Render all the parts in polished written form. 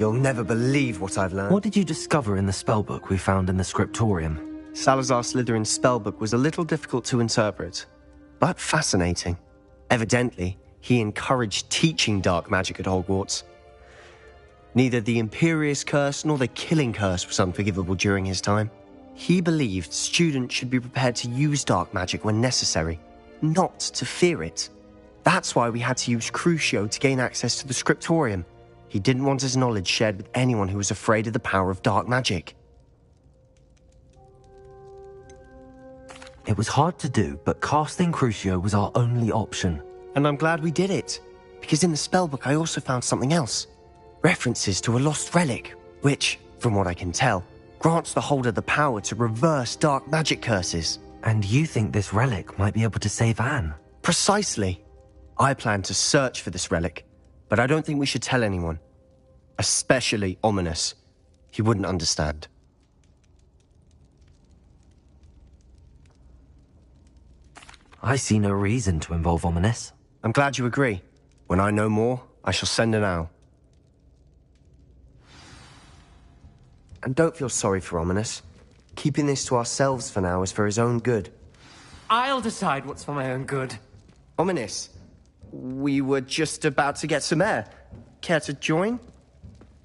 You'll never believe what I've learned. What did you discover in the spellbook we found in the scriptorium? Salazar Slytherin's spellbook was a little difficult to interpret, but fascinating. Evidently, he encouraged teaching dark magic at Hogwarts. Neither the Imperious Curse nor the Killing Curse was unforgivable during his time. He believed students should be prepared to use dark magic when necessary, not to fear it. That's why we had to use Crucio to gain access to the scriptorium. He didn't want his knowledge shared with anyone who was afraid of the power of dark magic. It was hard to do, but casting Crucio was our only option. And I'm glad we did it, because in the spellbook I also found something else. References to a lost relic, which, from what I can tell, grants the holder the power to reverse dark magic curses. And you think this relic might be able to save Anne? Precisely. I plan to search for this relic, but I don't think we should tell anyone. Especially Ominis. He wouldn't understand. I see no reason to involve Ominis. I'm glad you agree. When I know more, I shall send an owl. And don't feel sorry for Ominis. Keeping this to ourselves for now is for his own good. I'll decide what's for my own good. Ominis, we were just about to get some air. Care to join?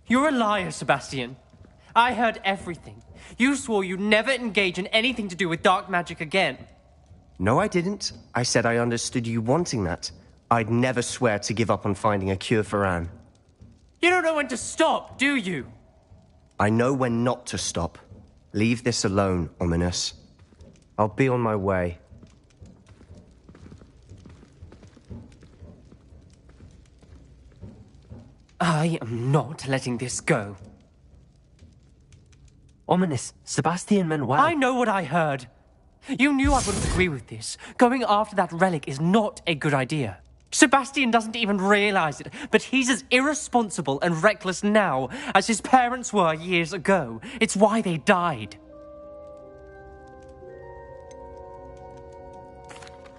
You're a liar, Sebastian. I heard everything. You swore you'd never engage in anything to do with dark magic again. No, I didn't. I said I understood you wanting that. I'd never swear to give up on finding a cure for Anne. You don't know when to stop, do you? I know when not to stop. Leave this alone, Ominis. I'll be on my way. I am not letting this go. Ominis, Sebastian meant well. I know what I heard. You knew I wouldn't agree with this. Going after that relic is not a good idea. Sebastian doesn't even realize it, but he's as irresponsible and reckless now as his parents were years ago. It's why they died.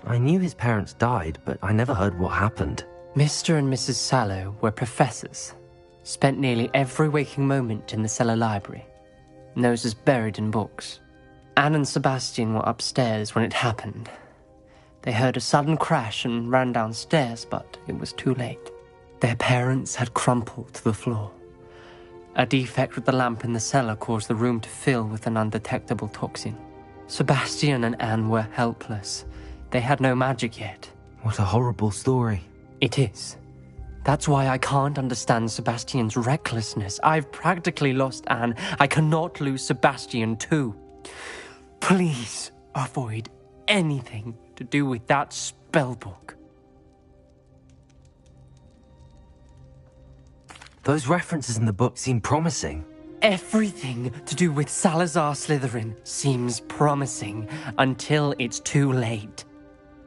I knew his parents died, but I never heard what happened. Mr. and Mrs. Sallow were professors. Spent nearly every waking moment in the cellar library. Noses buried in books. Anne and Sebastian were upstairs when it happened. They heard a sudden crash and ran downstairs, but it was too late. Their parents had crumpled to the floor. A defect with the lamp in the cellar caused the room to fill with an undetectable toxin. Sebastian and Anne were helpless. They had no magic yet. What a horrible story. It is. That's why I can't understand Sebastian's recklessness. I've practically lost Anne. I cannot lose Sebastian too. Please avoid anything to do with that spellbook. Those references in the book seem promising. Everything to do with Salazar Slytherin seems promising until it's too late.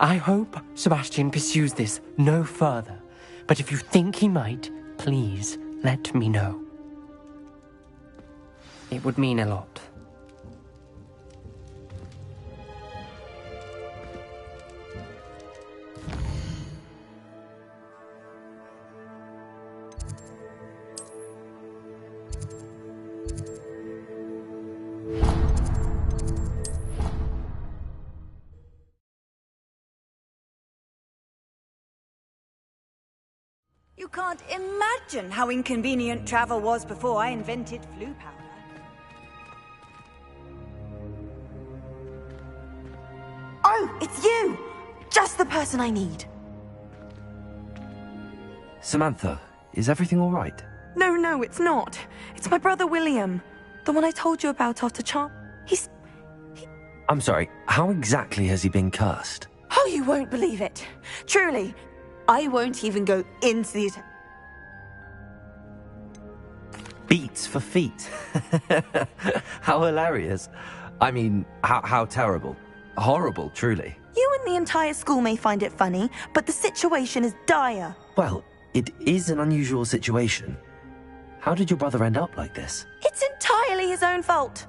I hope Sebastian pursues this no further, but if you think he might, please let me know. It would mean a lot. You can't imagine how inconvenient travel was before I invented flu powder. Oh, it's you! Just the person I need. Samantha, is everything all right? No, it's not. It's my brother William. The one I told you about after Charm. I'm sorry, how exactly has he been cursed? Oh, you won't believe it. Truly, I won't even go into the... Beats for feet. How hilarious. I mean, how terrible. Horrible, truly. You and the entire school may find it funny, but the situation is dire. Well, it is an unusual situation. How did your brother end up like this? It's entirely his own fault.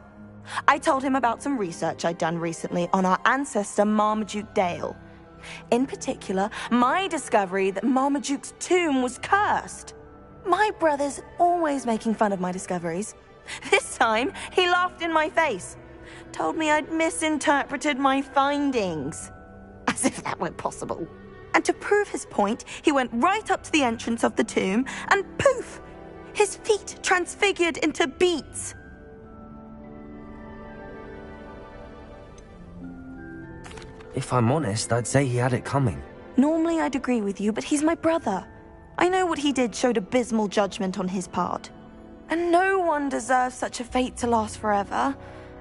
I told him about some research I'd done recently on our ancestor Marmaduke Dale. In particular, my discovery that Marmaduke's tomb was cursed. My brother's always making fun of my discoveries. This time, he laughed in my face. Told me I'd misinterpreted my findings. As if that were possible. And to prove his point, he went right up to the entrance of the tomb and poof! His feet transfigured into beets. If I'm honest, I'd say he had it coming. Normally I'd agree with you, but he's my brother. I know what he did showed abysmal judgment on his part. And no one deserves such a fate to last forever,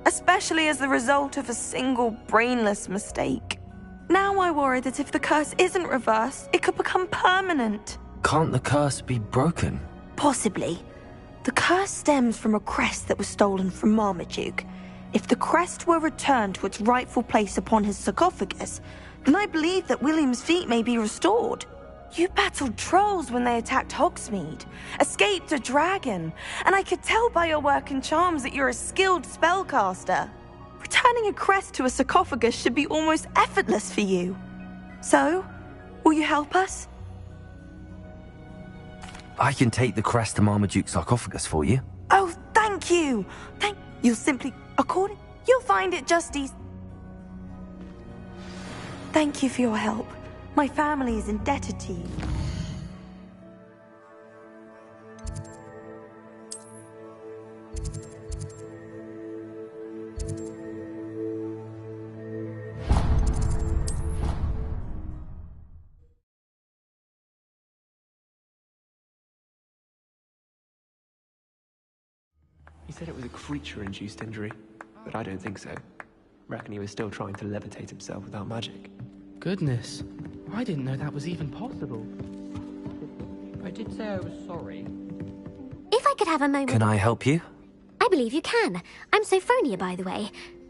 especially as the result of a single brainless mistake. Now I worry that if the curse isn't reversed, it could become permanent. Can't the curse be broken? Possibly. The curse stems from a crest that was stolen from Marmaduke. If the crest were returned to its rightful place upon his sarcophagus, then I believe that William's feet may be restored. You battled trolls when they attacked Hogsmeade, escaped a dragon, and I could tell by your work and charms that you're a skilled spellcaster. Returning a crest to a sarcophagus should be almost effortless for you. So, will you help us? I can take the crest to Marmaduke's sarcophagus for you. Oh, thank you! You'll simply... You'll find it just easy. Thank you for your help. My family is indebted to you. He said it was a creature-induced injury, but I don't think so. Reckon he was still trying to levitate himself without magic. Goodness, I didn't know that was even possible. I did say I was sorry. If I could have a moment... Can I help you? I believe you can. I'm Sophronia, by the way,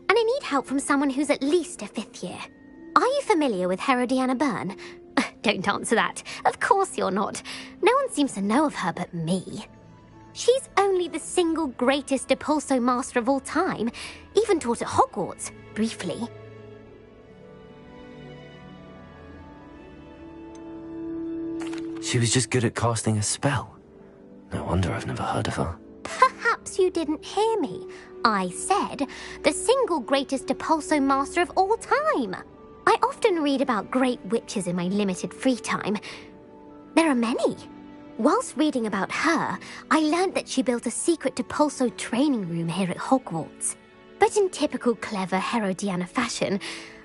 and I need help from someone who's at least a 5th year. Are you familiar with Herodiana Byrne? Don't answer that. Of course you're not. No one seems to know of her but me. She's only the single greatest Depulso master of all time, even taught at Hogwarts, briefly. She was just good at casting a spell. No wonder I've never heard of her. Perhaps you didn't hear me. I said the single greatest Depulso master of all time. I often read about great witches in my limited free time. There are many. Whilst reading about her, I learned that she built a secret Depulso training room here at Hogwarts. But in typical clever Herodiana fashion,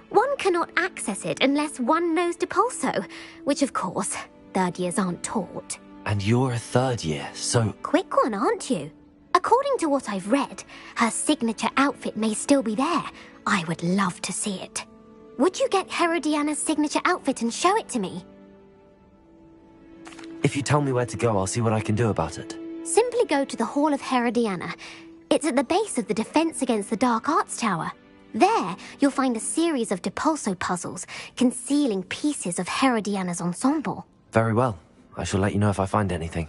one cannot access it unless one knows Depulso, which of course, 3rd years aren't taught. And you're a 3rd year, so... Quick one, aren't you? According to what I've read, her signature outfit may still be there. I would love to see it. Would you get Herodiana's signature outfit and show it to me? If you tell me where to go, I'll see what I can do about it. Simply go to the Hall of Herodiana. It's at the base of the Defense Against the Dark Arts Tower. There, you'll find a series of Depulso puzzles concealing pieces of Herodiana's ensemble. Very well. I shall let you know if I find anything.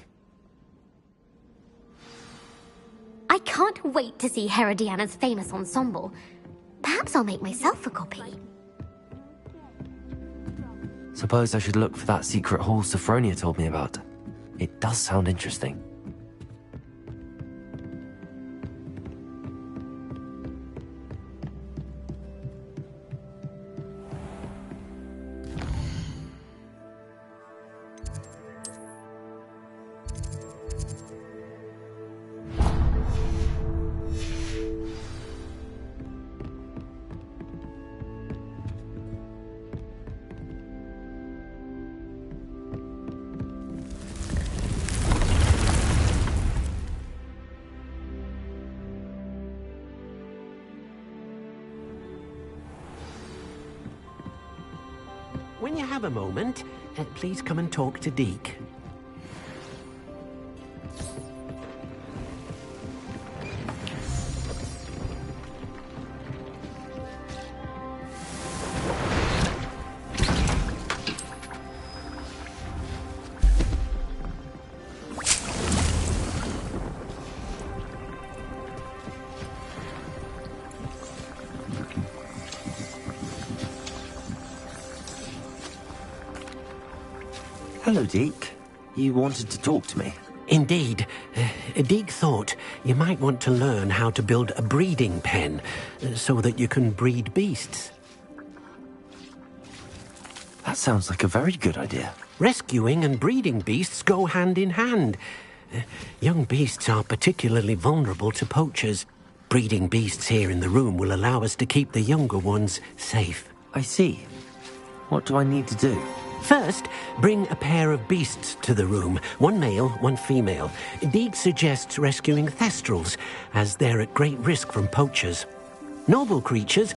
I can't wait to see Herodiana's famous ensemble. Perhaps I'll make myself a copy. Suppose I should look for that secret hall Sophronia told me about. It does sound interesting. When you have a moment, please come and talk to Deke. Hello, Deke. You wanted to talk to me? Indeed. Deek thought you might want to learn how to build a breeding pen so that you can breed beasts. That sounds like a very good idea. Rescuing and breeding beasts go hand in hand. Young beasts are particularly vulnerable to poachers. Breeding beasts here in the room will allow us to keep the younger ones safe. I see. What do I need to do? First, bring a pair of beasts to the room. One male, one female. Deek suggests rescuing thestrals, as they're at great risk from poachers. Noble creatures